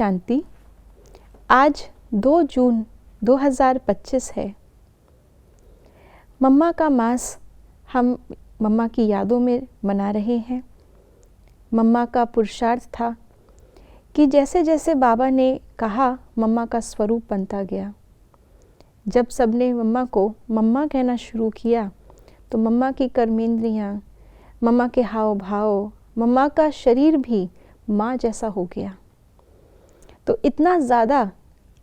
शांति। आज 2 जून 2025 है। मम्मा का मास हम मम्मा की यादों में मना रहे हैं। मम्मा का पुरुषार्थ था कि जैसे जैसे बाबा ने कहा मम्मा का स्वरूप बनता गया। जब सबने मम्मा को मम्मा कहना शुरू किया तो मम्मा की कर्मेंद्रियाँ, मम्मा के हाव भाव, मम्मा का शरीर भी माँ जैसा हो गया। तो इतना ज़्यादा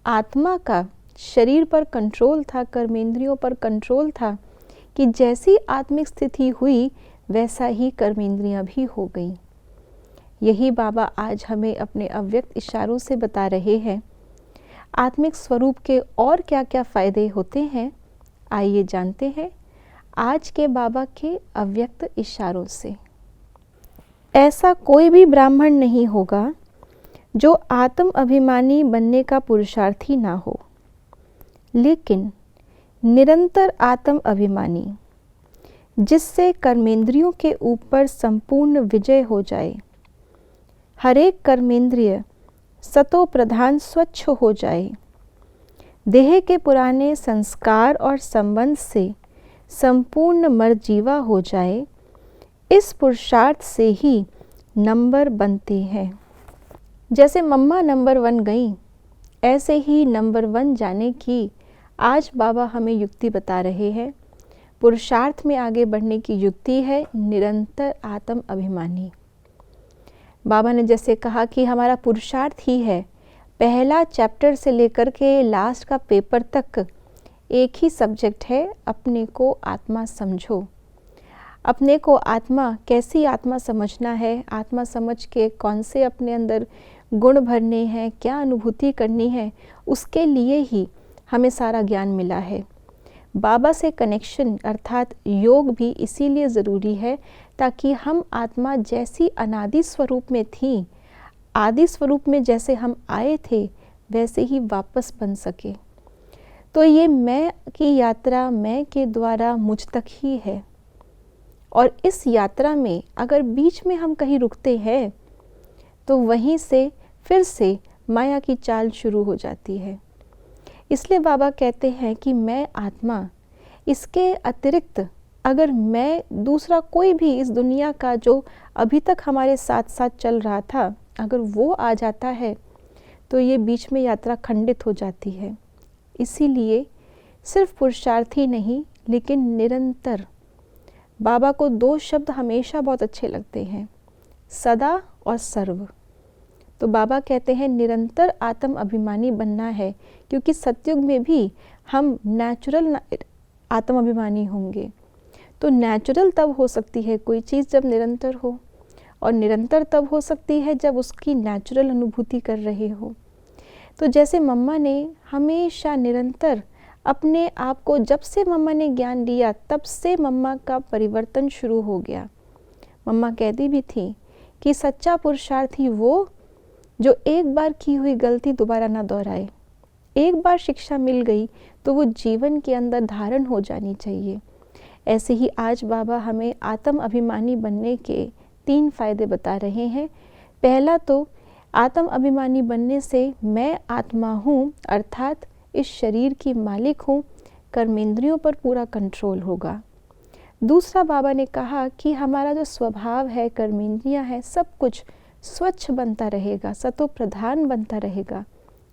आत्मा का शरीर पर कंट्रोल था, कर्मेंद्रियों पर कंट्रोल था कि जैसी आत्मिक स्थिति हुई वैसा ही कर्मेंद्रियाँ भी हो गई। यही बाबा आज हमें अपने अव्यक्त इशारों से बता रहे हैं। आत्मिक स्वरूप के और क्या क्या फ़ायदे होते हैं, आइए जानते हैं आज के बाबा के अव्यक्त इशारों से। ऐसा कोई भी ब्राह्मण नहीं होगा जो आत्म अभिमानी बनने का पुरुषार्थी ना हो, लेकिन निरंतर आत्म अभिमानी, जिससे कर्मेंद्रियों के ऊपर संपूर्ण विजय हो जाए। हर एक कर्मेंद्रिय सतो प्रधान स्वच्छ हो जाए। देह के पुराने संस्कार और संबंध से संपूर्ण मरजीवा हो जाए। इस पुरुषार्थ से ही नंबर बनते हैं। जैसे मम्मा नंबर 1 गई, ऐसे ही नंबर 1 जाने की आज बाबा हमें युक्ति बता रहे हैं। पुरुषार्थ में आगे बढ़ने की युक्ति है निरंतर आत्म अभिमानी। बाबा ने जैसे कहा कि हमारा पुरुषार्थ ही है, पहला चैप्टर से लेकर के लास्ट का पेपर तक एक ही सब्जेक्ट है, अपने को आत्मा समझो। अपने को आत्मा, कैसी आत्मा समझना है, आत्मा समझ के कौन से अपने अंदर गुण भरने हैं, क्या अनुभूति करनी है, उसके लिए ही हमें सारा ज्ञान मिला है। बाबा से कनेक्शन अर्थात योग भी इसीलिए ज़रूरी है ताकि हम आत्मा जैसी अनादि स्वरूप में थी, आदि स्वरूप में जैसे हम आए थे वैसे ही वापस बन सके। तो ये मैं की यात्रा मैं के द्वारा मुझ तक ही है। और इस यात्रा में अगर बीच में हम कहीं रुकते हैं तो वहीं से फिर से माया की चाल शुरू हो जाती है। इसलिए बाबा कहते हैं कि मैं आत्मा, इसके अतिरिक्त अगर मैं दूसरा कोई भी इस दुनिया का जो अभी तक हमारे साथ साथ चल रहा था, अगर वो आ जाता है तो ये बीच में यात्रा खंडित हो जाती है। इसीलिए सिर्फ पुरुषार्थ ही नहीं लेकिन निरंतर। बाबा को 2 शब्द हमेशा बहुत अच्छे लगते हैं, सदा और सर्व। तो बाबा कहते हैं निरंतर आत्म अभिमानी बनना है, क्योंकि सतयुग में भी हम नेचुरल आत्म अभिमानी होंगे। तो नेचुरल तब हो सकती है कोई चीज़ जब निरंतर हो, और निरंतर तब हो सकती है जब उसकी नेचुरल अनुभूति कर रहे हो। तो जैसे मम्मा ने हमेशा निरंतर अपने आप को, जब से मम्मा ने ज्ञान लिया तब से मम्मा का परिवर्तन शुरू हो गया। मम्मा कहती भी थी कि सच्चा पुरुषार्थी वो जो एक बार की हुई गलती दोबारा ना दोहराए। एक बार शिक्षा मिल गई तो वो जीवन के अंदर धारण हो जानी चाहिए। ऐसे ही आज बाबा हमें आत्म अभिमानी बनने के 3 फायदे बता रहे हैं। पहला तो आत्म अभिमानी बनने से मैं आत्मा हूँ अर्थात इस शरीर की मालिक हूँ, कर्मेंद्रियों पर पूरा कंट्रोल होगा। दूसरा बाबा ने कहा कि हमारा जो स्वभाव है, कर्मेंद्रियाँ हैं, सब कुछ स्वच्छ बनता रहेगा, सतो प्रधान बनता रहेगा।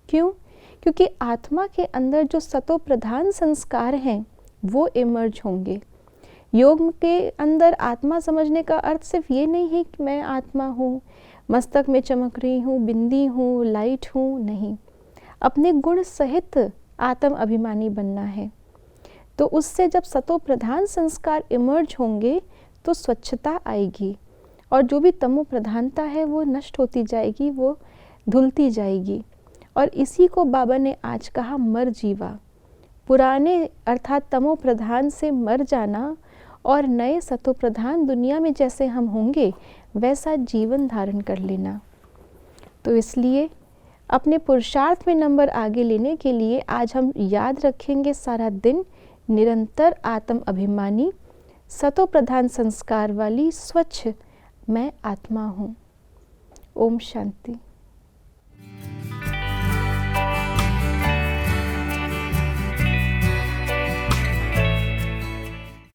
क्यों? क्योंकि आत्मा के अंदर जो सतो प्रधान संस्कार हैं वो इमर्ज होंगे। योग के अंदर आत्मा समझने का अर्थ सिर्फ ये नहीं है कि मैं आत्मा हूँ, मस्तक में चमक रही हूँ, बिंदी हूँ, लाइट हूँ, नहीं। अपने गुण सहित आत्म अभिमानी बनना है। तो उससे जब सतो प्रधान संस्कार इमर्ज होंगे तो स्वच्छता आएगी, और जो भी तमो प्रधानता है वो नष्ट होती जाएगी, वो धुलती जाएगी। और इसी को बाबा ने आज कहा मर जीवा, पुराने अर्थात तमो प्रधान से मर जाना और नए सतो प्रधान दुनिया में जैसे हम होंगे वैसा जीवन धारण कर लेना। तो इसलिए अपने पुरुषार्थ में नंबर आगे लेने के लिए आज हम याद रखेंगे सारा दिन निरंतर आत्म अभिमानी, सतो प्रधान संस्कार वाली स्वच्छ मैं आत्मा हूँ। ओम शांति।